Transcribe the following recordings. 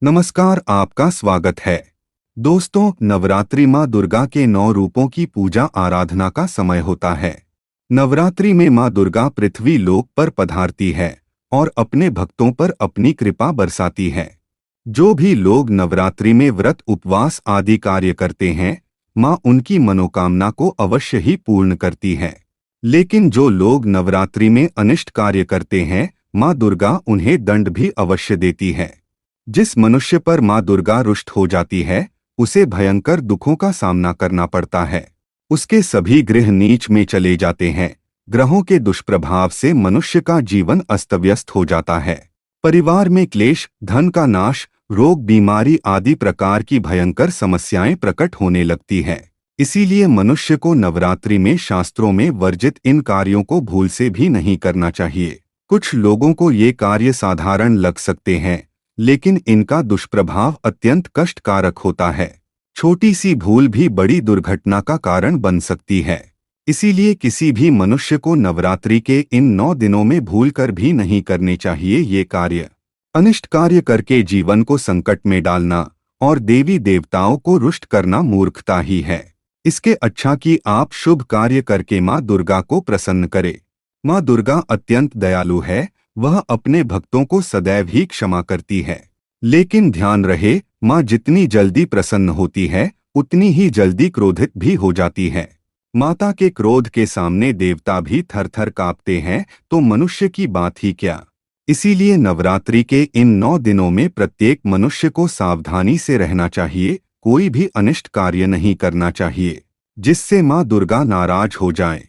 नमस्कार, आपका स्वागत है। दोस्तों, नवरात्रि माँ दुर्गा के 9 रूपों की पूजा आराधना का समय होता है। नवरात्रि में माँ दुर्गा पृथ्वी लोक पर पधारती है और अपने भक्तों पर अपनी कृपा बरसाती है। जो भी लोग नवरात्रि में व्रत उपवास आदि कार्य करते हैं, माँ उनकी मनोकामना को अवश्य ही पूर्ण करती है। लेकिन जो लोग नवरात्रि में अनिष्ट कार्य करते हैं, माँ दुर्गा उन्हें दंड भी अवश्य देती है। जिस मनुष्य पर माँ दुर्गा रुष्ट हो जाती है, उसे भयंकर दुखों का सामना करना पड़ता है। उसके सभी ग्रह नीच में चले जाते हैं। ग्रहों के दुष्प्रभाव से मनुष्य का जीवन अस्तव्यस्त हो जाता है। परिवार में क्लेश, धन का नाश, रोग, बीमारी आदि प्रकार की भयंकर समस्याएं प्रकट होने लगती हैं। इसीलिए मनुष्य को नवरात्रि में शास्त्रों में वर्जित इन कार्यों को भूल से भी नहीं करना चाहिए। कुछ लोगों को ये कार्य साधारण लग सकते हैं, लेकिन इनका दुष्प्रभाव अत्यंत कष्टकारक होता है। छोटी सी भूल भी बड़ी दुर्घटना का कारण बन सकती है। इसीलिए किसी भी मनुष्य को नवरात्रि के इन 9 दिनों में भूलकर भी नहीं करने चाहिए ये कार्य। अनिष्ट कार्य करके जीवन को संकट में डालना और देवी देवताओं को रुष्ट करना मूर्खता ही है। इसके अच्छा कि आप शुभ कार्य करके माँ दुर्गा को प्रसन्न करें। माँ दुर्गा अत्यंत दयालु है। वह अपने भक्तों को सदैव ही क्षमा करती है। लेकिन ध्यान रहे, माँ जितनी जल्दी प्रसन्न होती है, उतनी ही जल्दी क्रोधित भी हो जाती है। माता के क्रोध के सामने देवता भी थर-थर कांपते हैं, तो मनुष्य की बात ही क्या। इसीलिए नवरात्रि के इन 9 दिनों में प्रत्येक मनुष्य को सावधानी से रहना चाहिए। कोई भी अनिष्ट कार्य नहीं करना चाहिए, जिससे माँ दुर्गा नाराज हो जाएं।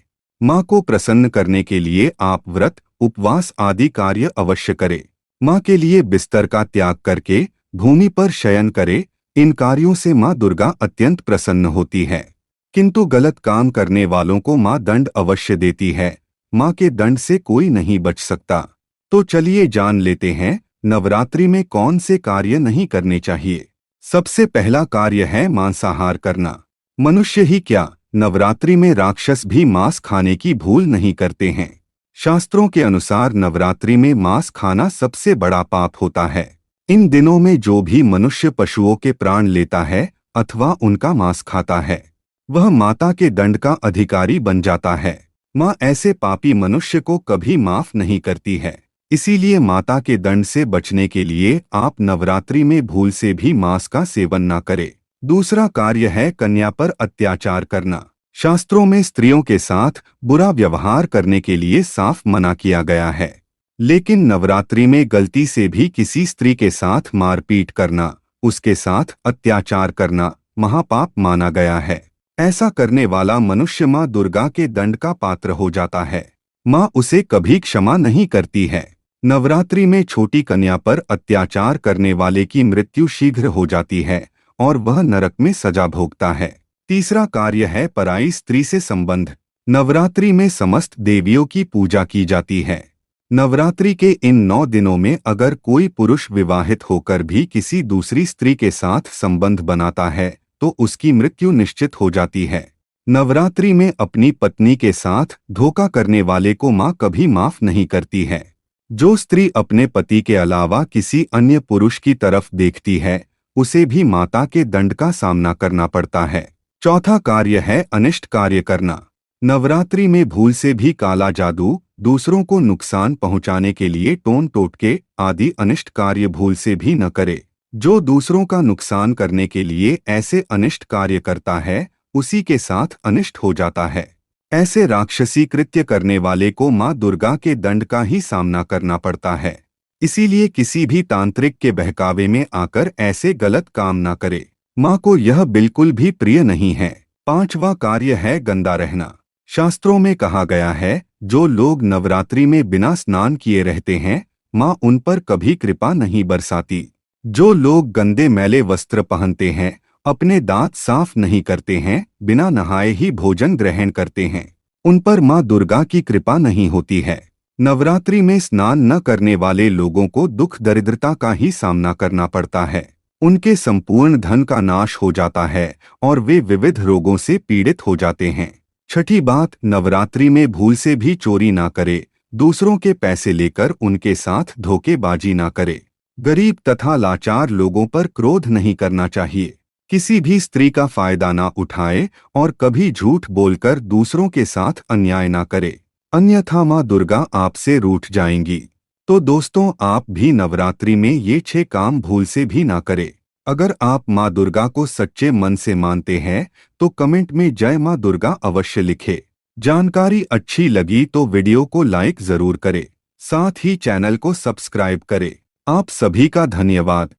माँ को प्रसन्न करने के लिए आप व्रत, उपवास आदि कार्य अवश्य करें। माँ के लिए बिस्तर का त्याग करके भूमि पर शयन करें। इन कार्यों से माँ दुर्गा अत्यंत प्रसन्न होती है। किंतु गलत काम करने वालों को माँ दंड अवश्य देती है। माँ के दंड से कोई नहीं बच सकता। तो चलिए जान लेते हैं, नवरात्रि में कौन से कार्य नहीं करने चाहिए। सबसे पहला कार्य है मांसाहार करना। मनुष्य ही क्या, नवरात्रि में राक्षस भी मांस खाने की भूल नहीं करते हैं। शास्त्रों के अनुसार नवरात्रि में मांस खाना सबसे बड़ा पाप होता है। इन दिनों में जो भी मनुष्य पशुओं के प्राण लेता है अथवा उनका मांस खाता है, वह माता के दंड का अधिकारी बन जाता है। माँ ऐसे पापी मनुष्य को कभी माफ नहीं करती है। इसीलिए माता के दंड से बचने के लिए आप नवरात्रि में भूल से भी मांस का सेवन न करें। दूसरा कार्य है कन्या पर अत्याचार करना। शास्त्रों में स्त्रियों के साथ बुरा व्यवहार करने के लिए साफ मना किया गया है। लेकिन नवरात्रि में गलती से भी किसी स्त्री के साथ मारपीट करना, उसके साथ अत्याचार करना महापाप माना गया है। ऐसा करने वाला मनुष्य माँ दुर्गा के दंड का पात्र हो जाता है। माँ उसे कभी क्षमा नहीं करती है। नवरात्रि में छोटी कन्या पर अत्याचार करने वाले की मृत्यु शीघ्र हो जाती है और वह नरक में सजा भोगता है। तीसरा कार्य है पराई स्त्री से संबंध। नवरात्रि में समस्त देवियों की पूजा की जाती है। नवरात्रि के इन 9 दिनों में अगर कोई पुरुष विवाहित होकर भी किसी दूसरी स्त्री के साथ संबंध बनाता है, तो उसकी मृत्यु निश्चित हो जाती है। नवरात्रि में अपनी पत्नी के साथ धोखा करने वाले को माँ कभी माफ नहीं करती है। जो स्त्री अपने पति के अलावा किसी अन्य पुरुष की तरफ देखती है, उसे भी माता के दंड का सामना करना पड़ता है। चौथा कार्य है अनिष्ट कार्य करना। नवरात्रि में भूल से भी काला जादू, दूसरों को नुकसान पहुंचाने के लिए टोन टोटके आदि अनिष्ट कार्य भूल से भी न करे। जो दूसरों का नुकसान करने के लिए ऐसे अनिष्ट कार्य करता है, उसी के साथ अनिष्ट हो जाता है। ऐसे राक्षसी कृत्य करने वाले को माँ दुर्गा के दंड का ही सामना करना पड़ता है। इसीलिए किसी भी तांत्रिक के बहकावे में आकर ऐसे गलत काम ना करे। माँ को यह बिल्कुल भी प्रिय नहीं है। पांचवा कार्य है गंदा रहना। शास्त्रों में कहा गया है, जो लोग नवरात्रि में बिना स्नान किए रहते हैं, माँ उन पर कभी कृपा नहीं बरसाती। जो लोग गंदे मैले वस्त्र पहनते हैं, अपने दांत साफ नहीं करते हैं, बिना नहाए ही भोजन ग्रहण करते हैं, उन पर माँ दुर्गा की कृपा नहीं होती है। नवरात्रि में स्नान न करने वाले लोगों को दुख दरिद्रता का ही सामना करना पड़ता है। उनके संपूर्ण धन का नाश हो जाता है और वे विविध रोगों से पीड़ित हो जाते हैं। छठी बात, नवरात्रि में भूल से भी चोरी ना करे। दूसरों के पैसे लेकर उनके साथ धोखेबाजी ना करे। गरीब तथा लाचार लोगों पर क्रोध नहीं करना चाहिए। किसी भी स्त्री का फायदा ना उठाए और कभी झूठ बोलकर दूसरों के साथ अन्याय ना करे, अन्यथा माँ दुर्गा आपसे रूठ जाएंगी। तो दोस्तों, आप भी नवरात्रि में ये 6 काम भूल से भी ना करें। अगर आप माँ दुर्गा को सच्चे मन से मानते हैं तो कमेंट में जय माँ दुर्गा अवश्य लिखें। जानकारी अच्छी लगी तो वीडियो को लाइक जरूर करें, साथ ही चैनल को सब्सक्राइब करें। आप सभी का धन्यवाद।